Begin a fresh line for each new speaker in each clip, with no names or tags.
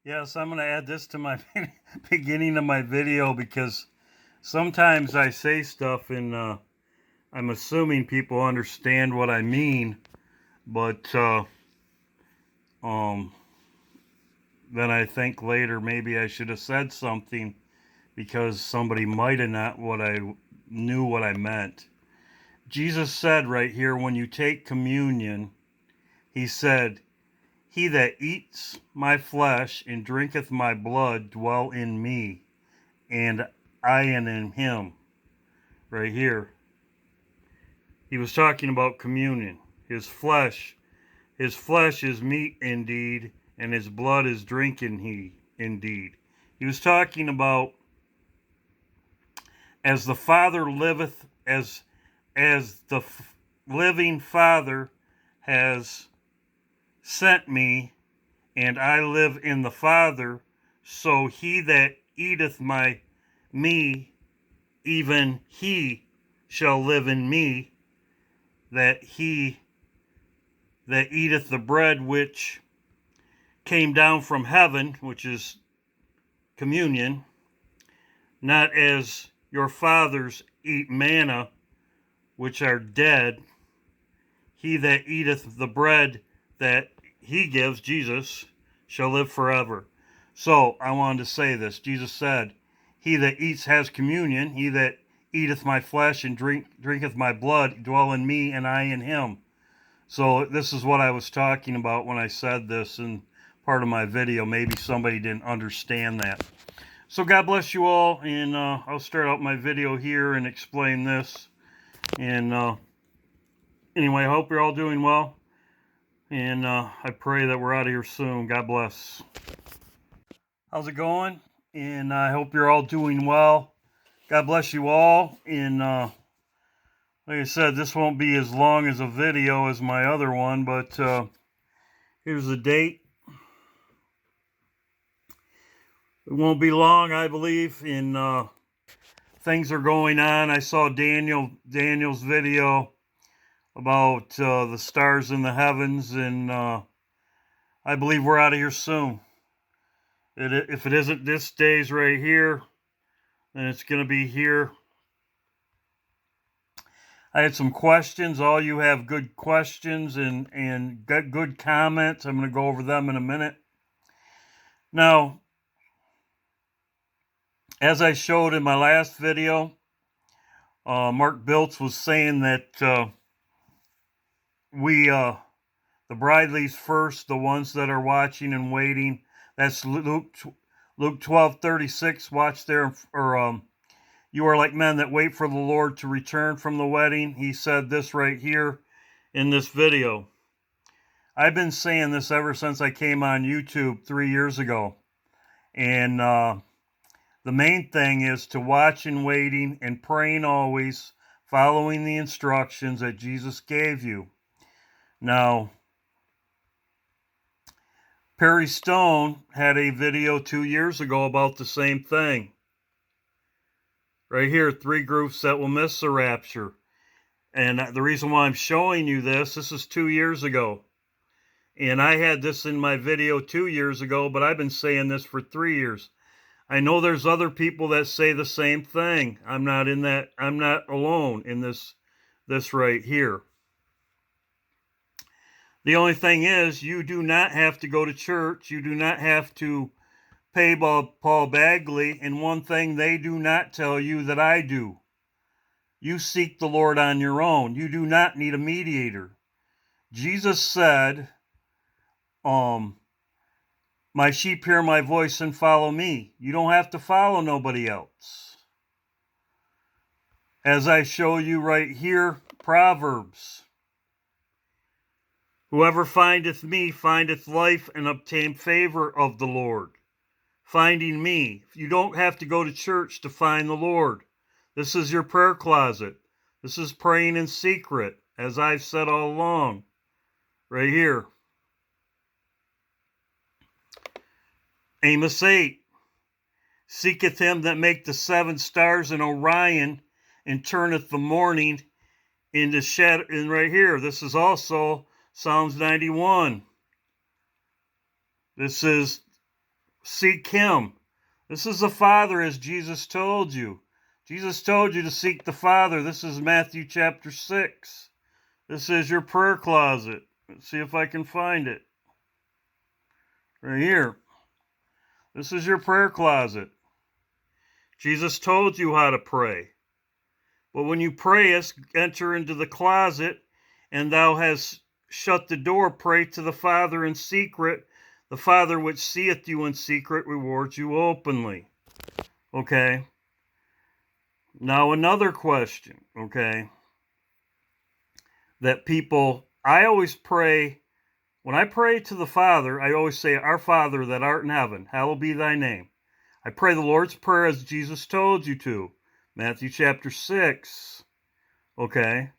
Yes, I'm going to add this to my beginning of my video because sometimes I say stuff and I'm assuming people understand what I mean, but um, then I think later maybe I should have said something because somebody might have not knew what I meant. Jesus said right here, when you take communion, he said, "He that eats my flesh and drinketh my blood dwell in me, and I am in him." Right here. He was talking about communion. His flesh is meat indeed, and his blood is drink indeed. He was talking about as the Father liveth, as the living Father has sent me, and I live in the Father, so he that eateth me, even he shall live in me, that he that eateth the bread which came down from heaven, which is communion, not as your fathers eat manna, which are dead. He that eateth the bread that he gives, Jesus, shall live forever. So I wanted to say this. Jesus said, "He that eats has communion. He that eateth my flesh and drinketh my blood dwell in me, and I in him." So this is what I was talking about when I said this in part of my video. Maybe somebody didn't understand that. So God bless you all, and I'll start out my video here and explain this. And anyway, I hope you're all doing well, and I pray that we're out of here soon. God bless. How's it going? And I hope you're all doing well. God bless you all, and like I said, this won't be as long as a video as my other one, but here's the date. It won't be long, I believe, and things are going on. I saw Daniel's video about the stars in the heavens, and I believe we're out of here soon. If it isn't this day's right here, then it's going to be here. I had some questions. All you have good questions and good comments. I'm going to go over them in a minute. Now, as I showed in my last video, Mark Biltz was saying that the bride leaves first, the ones that are watching and waiting. That's Luke 12:36. Watch there, or you are like men that wait for the Lord to return from the wedding. He said this right here in this video. I've been saying this ever since I came on YouTube 3 years ago. And the main thing is to watch and waiting and praying always, following the instructions that Jesus gave you. Now, Perry Stone had a video 2 years ago about the same thing. Right here, 3 groups that will miss the rapture. And the reason why I'm showing you this is 2 years ago. And I had this in my video 2 years ago, but I've been saying this for 3 years. I know there's other people that say the same thing. I'm not alone in this right here. The only thing is, you do not have to go to church. You do not have to pay Paul Bagley. And one thing they do not tell you that I do. You seek the Lord on your own. You do not need a mediator. Jesus said, my sheep hear my voice and follow me. You don't have to follow nobody else. As I show you right here, Proverbs. Whoever findeth me findeth life and obtain favor of the Lord. Finding me. You don't have to go to church to find the Lord. This is your prayer closet. This is praying in secret, as I've said all along. Right here. Amos 8. Seeketh him that make the 7 stars in Orion, and turneth the morning into shadow. And right here, this is also Psalms 91. This is seek him. This is the Father, as Jesus told you. Jesus told you to seek the Father. This is Matthew chapter 6. This is your prayer closet. Let's see if I can find it. Right here. This is your prayer closet. Jesus told you how to pray. But when you prayest, enter into the closet, and thou hast shut the door, pray to the Father in secret. The Father which seeth you in secret rewards you openly. Okay? Now another question, okay? That people, I always pray, when I pray to the Father, I always say, Our Father that art in heaven, hallowed be thy name. I pray the Lord's Prayer as Jesus told you to. Matthew chapter 6. Okay?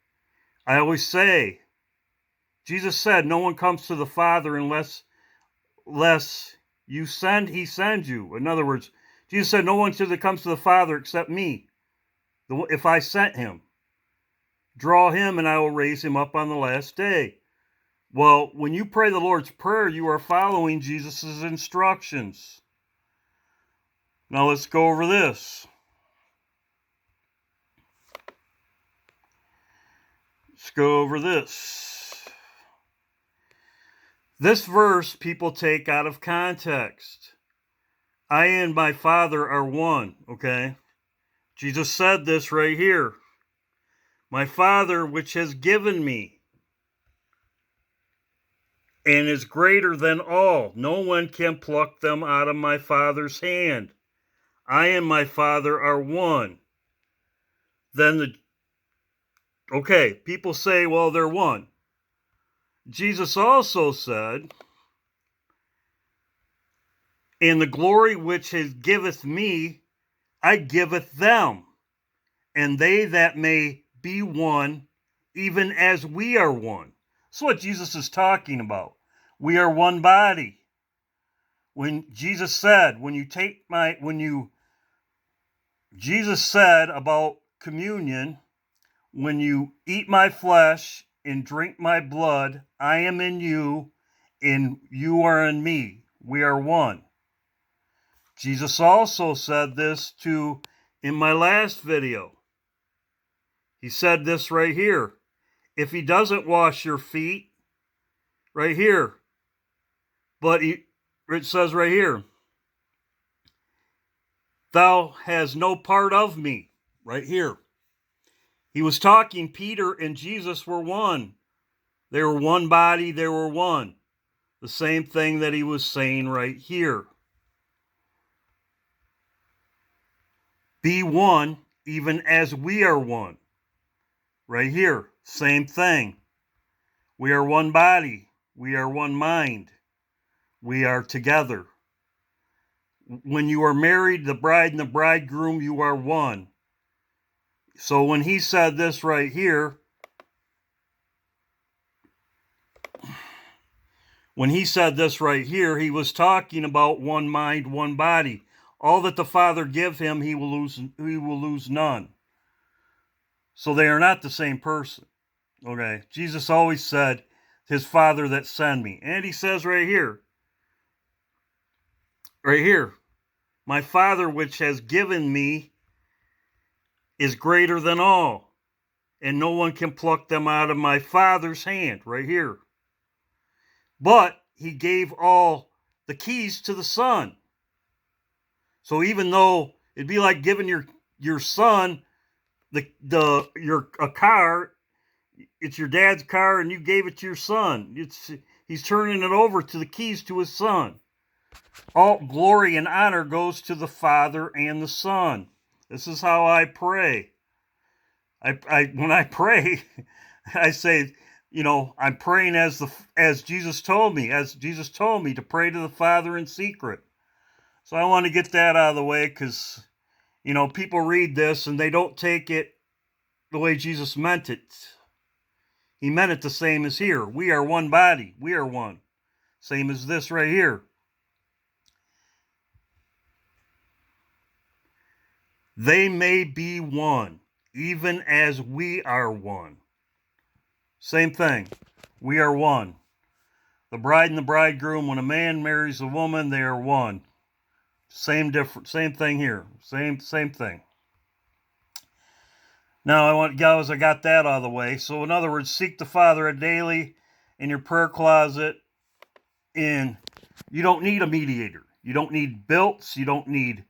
I always say, Jesus said, no one comes to the Father unless he sends you. In other words, Jesus said, no one comes to the Father except me, if I sent him. Draw him, and I will raise him up on the last day. Well, when you pray the Lord's Prayer, you are following Jesus' instructions. Now let's go over this. Let's go over this. This verse people take out of context. I and my Father are one, okay? Jesus said this right here. My Father which has given me and is greater than all. No one can pluck them out of my Father's hand. I and my Father are one. Okay, people say, well, they're one. Jesus also said, and the glory which has giveth me, I giveth them, and they that may be one, even as we are one. That's what Jesus is talking about. We are one body. When Jesus said, Jesus said about communion, when you eat my flesh and drink my blood, I am in you, and you are in me. We are one. Jesus also said this in my last video. He said this right here. If he doesn't wash your feet, right here, it says right here, thou hast no part of me, right here. He was talking, Peter and Jesus were one. They were one body, they were one. The same thing that he was saying right here. Be one, even as we are one. Right here, same thing. We are one body. We are one mind. We are together. When you are married, the bride and the bridegroom, you are one. So when he said this right here, he was talking about one mind, one body. All that the Father give him, he will lose none. So they are not the same person. Okay. Jesus always said, his Father that sent me. And he says right here, my Father which has given me is greater than all, and no one can pluck them out of my Father's hand. Right here. But he gave all the keys to the Son. So even though it'd be like giving your son a car, it's your dad's car, and you gave it to your son. He's turning it over to the keys to his son. All glory and honor goes to the Father and the Son. This is how I pray. When I pray, I say, I'm praying as Jesus told me to pray to the Father in secret. So I want to get that out of the way because, people read this and they don't take it the way Jesus meant it. He meant it the same as here. We are one body. We are one. Same as this right here. They may be one, even as we are one. Same thing. We are one. The bride and the bridegroom, when a man marries a woman, they are one. Same thing here. Same thing. Now I got that out of the way. So in other words, seek the Father daily in your prayer closet, and you don't need a mediator. You don't need Biltz. You don't need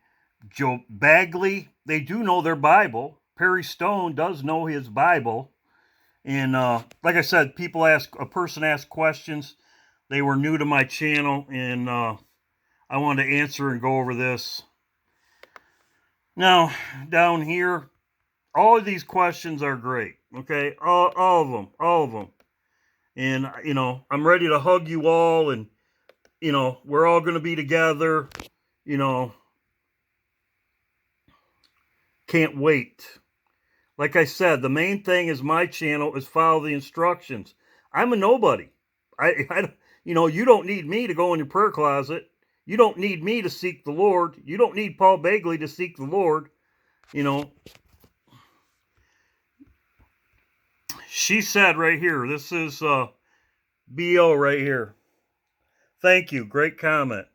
Joe Bagley. They do know their Bible. Perry Stone does know his Bible. And like I said, a person asked questions. They were new to my channel, and I wanted to answer and go over this. Now, down here, all of these questions are great. Okay, all of them. And I'm ready to hug you all, and we're all going to be together. Can't wait. Like I said, the main thing is my channel is follow the instructions. I'm a nobody. You don't need me to go in your prayer closet. You don't need me to seek the Lord. You don't need Paul Bagley to seek the Lord. She said right here, this is BO right here. Thank you. Great comment.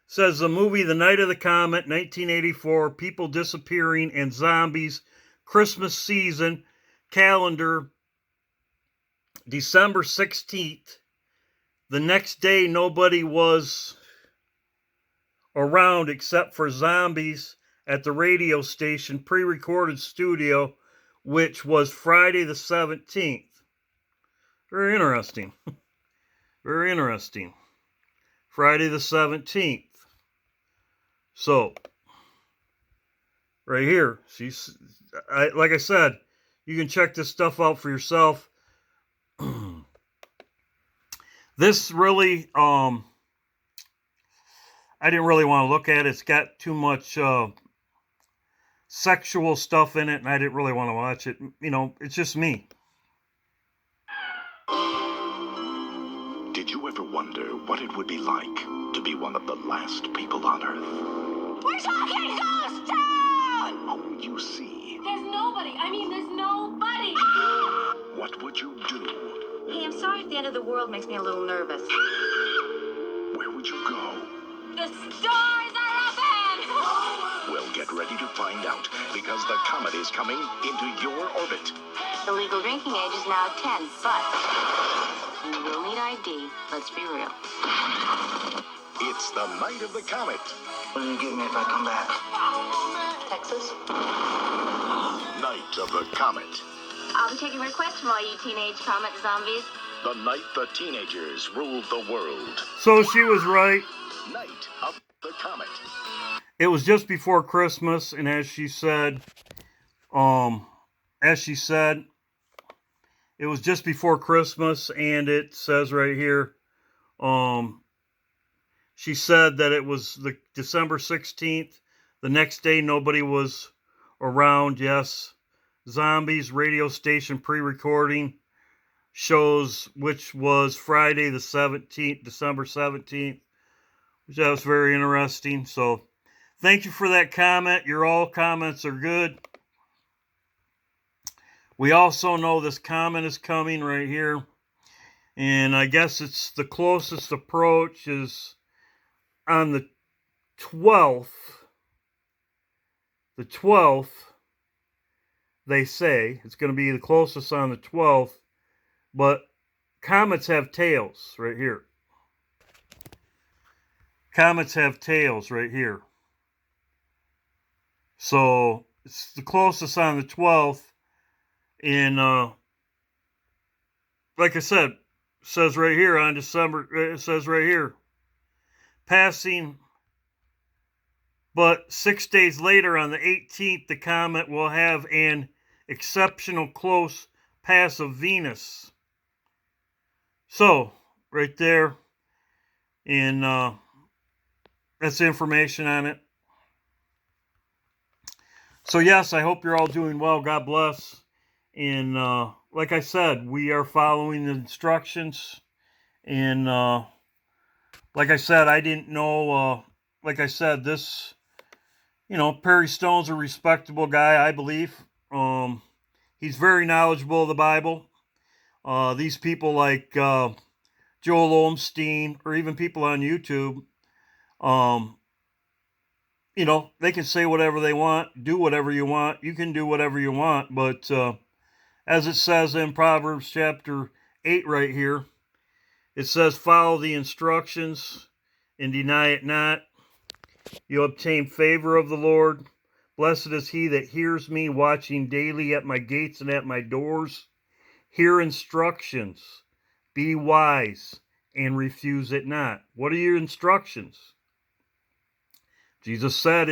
Says the movie The Night of the Comet, 1984, people disappearing and zombies, Christmas season, calendar, December 16th. The next day, nobody was around except for zombies at the radio station pre-recorded studio, which was Friday the 17th. Very interesting. Very interesting. Friday the 17th. So, right here, like I said, you can check this stuff out for yourself. This really, I didn't really want to look at it. It's got too much sexual stuff in it, and I didn't really want to watch it. It's just me.
Did you ever wonder what it would be like to be one of the last people on Earth?
We're talking Ghost Town!
Oh, you see.
There's nobody. There's nobody.
What would you do?
Hey, I'm sorry if the end of the world makes me a little nervous.
Where would you go?
The stars are open!
Well, get ready to find out, because the comet is coming into your orbit.
The legal drinking age is now 10, but you will need ID. Let's be real.
It's the night of the comet.
What do you give me if I come back?
Texas?
Night of the comet.
I'll be taking requests from all you teenage comet zombies.
The night the teenagers ruled the world.
So she was right.
Night of the comet.
It was just before Christmas, and as she said, it was just before Christmas, and it says right here, she said that it was the December 16th. The next day, nobody was around. Yes, zombies radio station pre-recording shows, which was Friday the 17th, December 17th, which that was very interesting. So thank you for that comment. Your all comments are good. We also know this comment is coming right here. And I guess it's the closest approach is on the 12th. The 12th, they say. It's going to be the closest on the 12th. But comets have tails right here. Comets have tails right here. So it's the closest on the 12th. And like I said, it says right here on December, it says right here, passing, but 6 days later on the 18th, the comet will have an exceptional close pass of Venus. So, right there, and that's information on it. So yes, I hope you're all doing well. God bless. And like I said, we are following the instructions. And like I said, I didn't know, like I said, this, Perry Stone's a respectable guy, I believe. He's very knowledgeable of the Bible. These people like Joel Olmstein, or even people on YouTube, you know, they can say whatever they want, do whatever you want. You can do whatever you want, but as it says in Proverbs chapter 8 right here, it says, follow the instructions and deny it not. You'll obtain favor of the Lord. Blessed is he that hears me, watching daily at my gates and at my doors. Hear instructions. Be wise and refuse it not. What are your instructions? Jesus said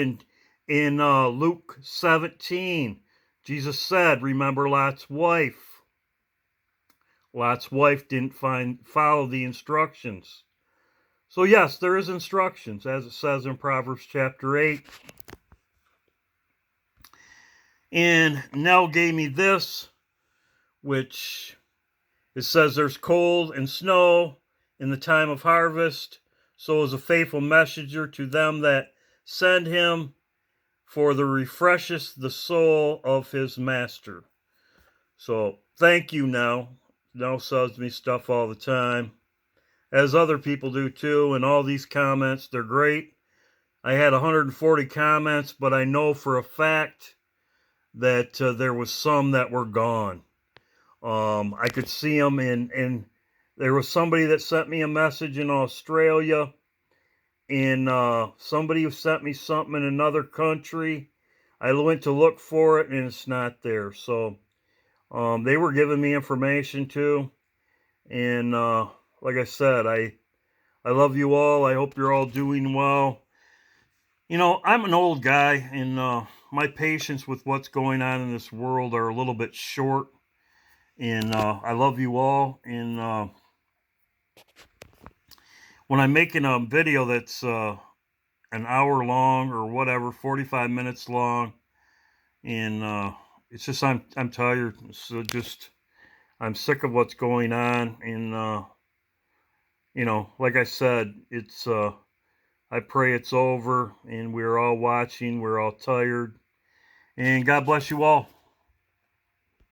in Luke 17, Jesus said, remember Lot's wife. Lot's wife didn't follow the instructions. So yes, there is instructions, as it says in Proverbs chapter 8. And Nell gave me this, which it says there's cold and snow in the time of harvest. So is a faithful messenger to them that send him, for the refresheth the soul of his master. So thank you, Nell. Nell sends me stuff all the time, as other people do too, and all these comments, they're great. I had 140 comments, but I know for a fact that there was some that were gone. I could see them, and there was somebody that sent me a message in Australia, and somebody who sent me something in another country. I went to look for it, and it's not there. So they were giving me information too, and like I said, I love you all. I hope you're all doing well. You know, I'm an old guy, and my patience with what's going on in this world are a little bit short. And I love you all. And when I'm making a video that's an hour long or whatever, 45 minutes long, and it's just I'm tired. So just I'm sick of what's going on. And you know, like I said, it's I pray it's over, and we're all watching. We're all tired. And God bless you all.